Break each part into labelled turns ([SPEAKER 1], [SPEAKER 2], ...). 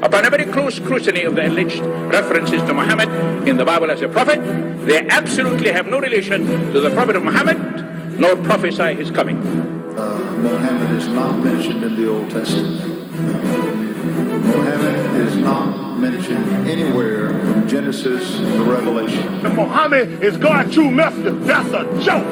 [SPEAKER 1] upon a very close scrutiny of the alleged references to Muhammad in the Bible as a prophet, they absolutely have no relation to the Prophet of Muhammad, nor prophesy his coming.
[SPEAKER 2] Muhammad is not mentioned in the Old Testament. Muhammad is not mentioned anywhere from Genesis to Revelation.
[SPEAKER 3] Muhammad is God's true messenger. That's a joke.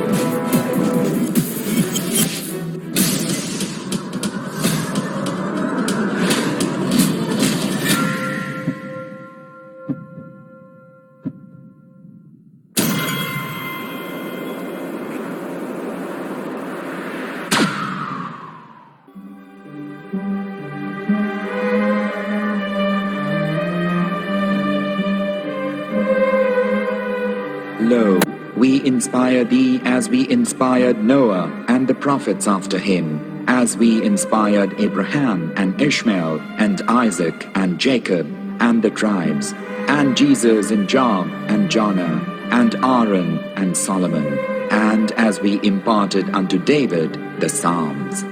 [SPEAKER 4] Lo, we inspire thee as we inspired Noah and the prophets after him, as we inspired Abraham and Ishmael and Isaac and Jacob and the tribes, and Jesus and Job and Jonah and Aaron and Solomon, and as we imparted unto David the Psalms.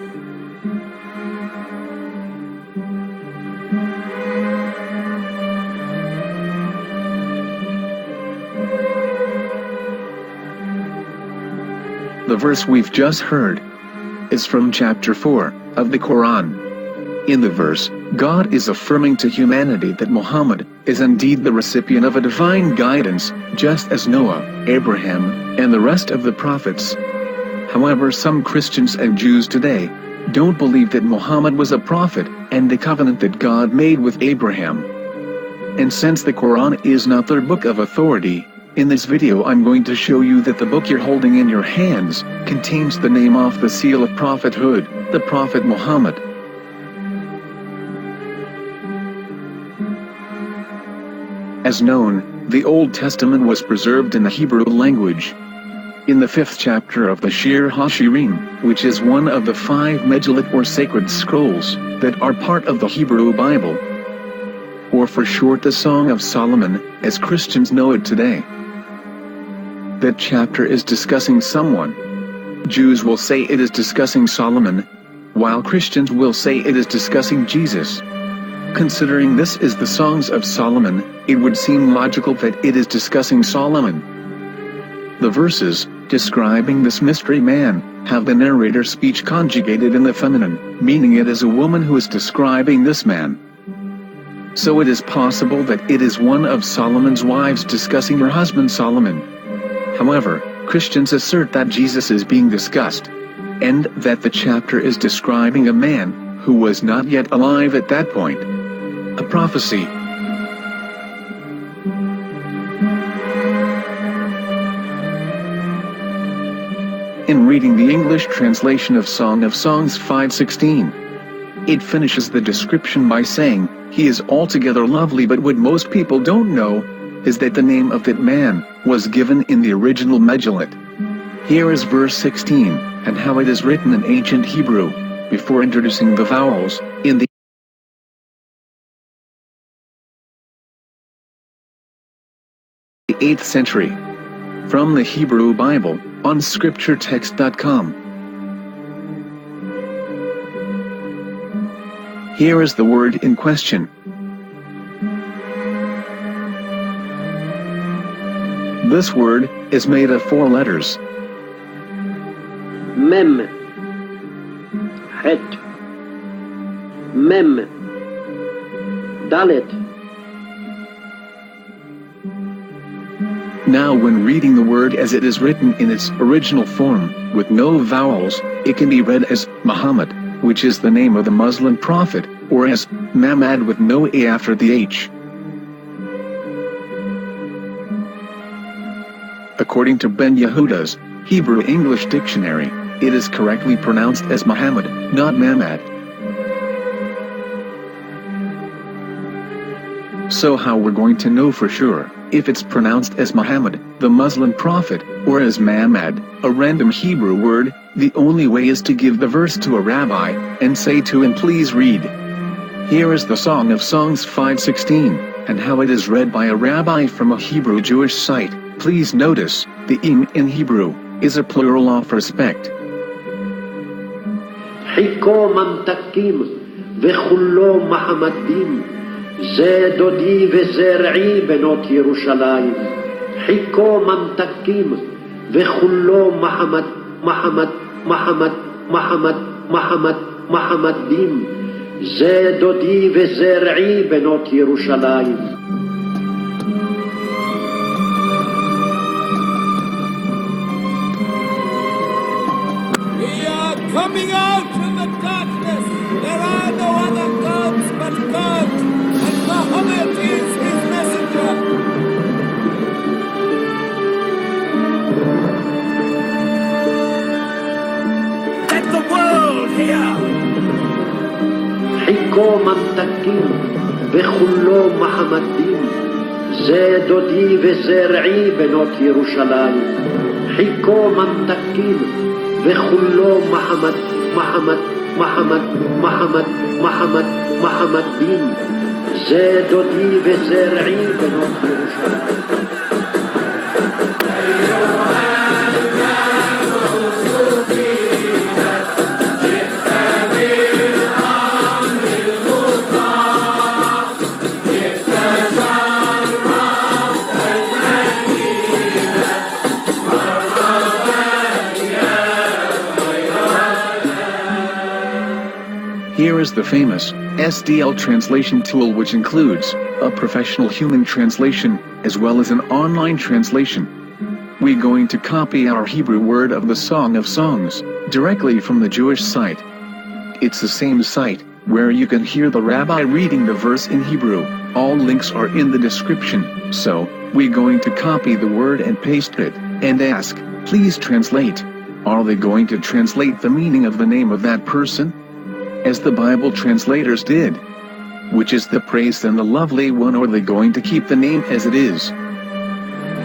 [SPEAKER 5] The verse we've just heard is from chapter 4 of the Quran. In the verse, God is affirming to humanity that Muhammad is indeed the recipient of a divine guidance, just as Noah, Abraham, and the rest of the prophets. However, some Christians and Jews today don't believe that Muhammad was a prophet and the covenant that God made with Abraham. And since the Quran is not their book of authority, in this video I'm going to show you that the book you're holding in your hands contains the name off the seal of prophethood, the Prophet Muhammad. As known, the Old Testament was preserved in the Hebrew language. In the 5th chapter of the Shir HaShirim, which is one of the 5 Megillat or sacred scrolls that are part of the Hebrew Bible, or for short the Song of Solomon, as Christians know it today. That chapter is discussing someone. Jews will say it is discussing Solomon, while Christians will say it is discussing Jesus. Considering this is the Songs of Solomon, it would seem logical that it is discussing Solomon. The verses, describing this mystery man, have the narrator's speech conjugated in the feminine, meaning it is a woman who is describing this man. So it is possible that it is one of Solomon's wives discussing her husband Solomon. However, Christians assert that Jesus is being discussed, and that the chapter is describing a man who was not yet alive at that point. A prophecy. In reading the English translation of Song of Songs 5:16, it finishes the description by saying, "He is altogether lovely," but what most people don't know is that the name of that man was given in the original Megillat. Here is verse 16, and how it is written in ancient Hebrew, before introducing the vowels, in the 8th century. From the Hebrew Bible, on scripturetext.com. Here is the word in question. This word is made of 4 letters.
[SPEAKER 6] Mem, Het, Mem, Dalet.
[SPEAKER 5] Now when reading the word as it is written in its original form, with no vowels, it can be read as Muhammad, which is the name of the Muslim prophet, or as Mamad with no A after the H. According to Ben Yehuda's Hebrew English Dictionary, it is correctly pronounced as Muhammad, not Mamad. So how we're going to know for sure if it's pronounced as Muhammad, the Muslim prophet, or as Mamad, a random Hebrew word? The only way is to give the verse to a rabbi and say to him, "Please read." Here is the Song of Songs 5:16, and how it is read by a rabbi from a Hebrew Jewish site. Please notice, the im in Hebrew is a plural of respect.
[SPEAKER 6] Hiko mamtakim vechullo mahamadim זה דודי וזרעי בנות ירושלים, חיכו ממתקים וכולו מחמד, מחמד, מחמד, מחמד, מחמד, מחמדים. זה דודי וזרעי בנות ירושלים.
[SPEAKER 7] We are coming out from the darkness. There are no other gods but God, and Muhammad is his messenger.
[SPEAKER 1] Let the world hear.
[SPEAKER 6] חיכו ממתקים וכולו מחמדים. זה דודי וזרעי בנות ירושלים. חיכו ממתקים וכולו מחמד, מחמד, מחמד, מחמד, מחמד, מחמדים. זה דודי וזרעי בנות ירושלים.
[SPEAKER 5] Here is the famous SDL translation tool, which includes a professional human translation as well as an online translation. We're going to copy our Hebrew word of the Song of Songs directly from the Jewish site. It's the same site where you can hear the rabbi reading the verse in Hebrew. All links are in the description. So, we're going to copy the word and paste it and ask, please translate. Are they going to translate the meaning of the name of that person? As the Bible translators did. Which is the praised and the lovely one, or are they going to keep the name as it is?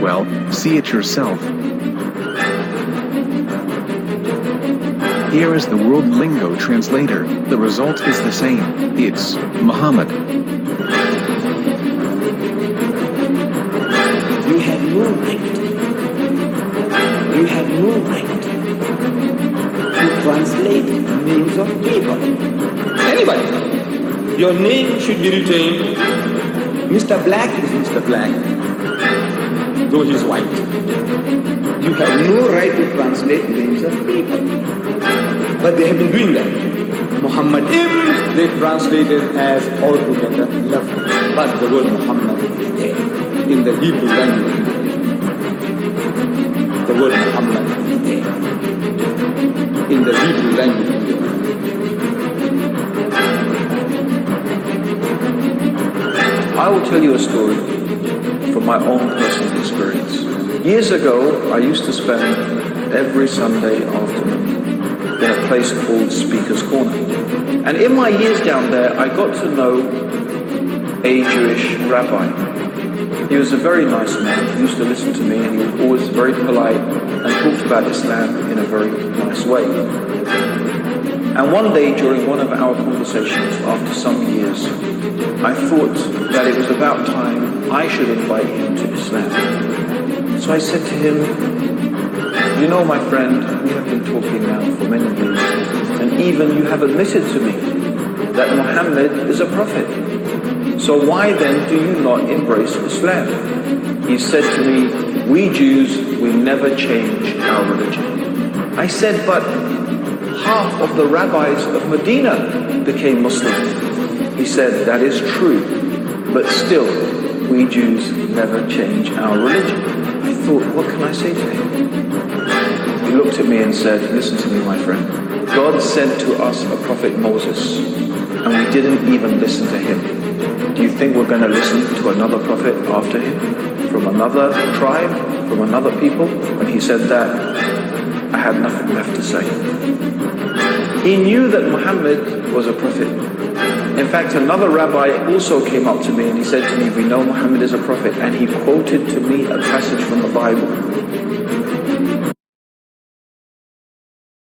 [SPEAKER 5] Well, see it yourself. Here is the World Lingo translator. The result is the same. It's Muhammad.
[SPEAKER 8] You have no right. You have no right to translate names of people. Anybody. Your name should be retained. Mr. Black is Mr. Black, though he's white. You have no right to translate names of people. But they have been doing that. Muhammad they translated as altogether lovely. But the word Muhammad is there in the Hebrew language. The word Muhammad is there in the Hebrew language.
[SPEAKER 9] I will tell you a story from my own personal experience. Years ago, I used to spend every Sunday afternoon in a place called Speaker's Corner. And in my years down there, I got to know a Jewish rabbi. He was a very nice man. He used to listen to me, and he was always very polite and talked about Islam in a very nice way. And one day during one of our conversations after some years, I thought that it was about time I should invite him to Islam. So I said to him, you know, my friend, we have been talking now for many years, and even you have admitted to me that Muhammad is a prophet. So why then do you not embrace Islam? He said to me, we Jews, we never change our religion. I said, but half of the rabbis of Medina became Muslim. He said, that is true, but still, we Jews never change our religion. I thought, what can I say to him? He looked at me and said, listen to me, my friend. God sent to us a prophet Moses, and we didn't even listen to him. Do you think we're going to listen to another prophet after him? From another tribe? From another people? When he said that, I had nothing left to say. He knew that Muhammad was a prophet. In fact, another rabbi also came up to me and he said to me, we know Muhammad is a prophet, and he quoted to me a passage from the Bible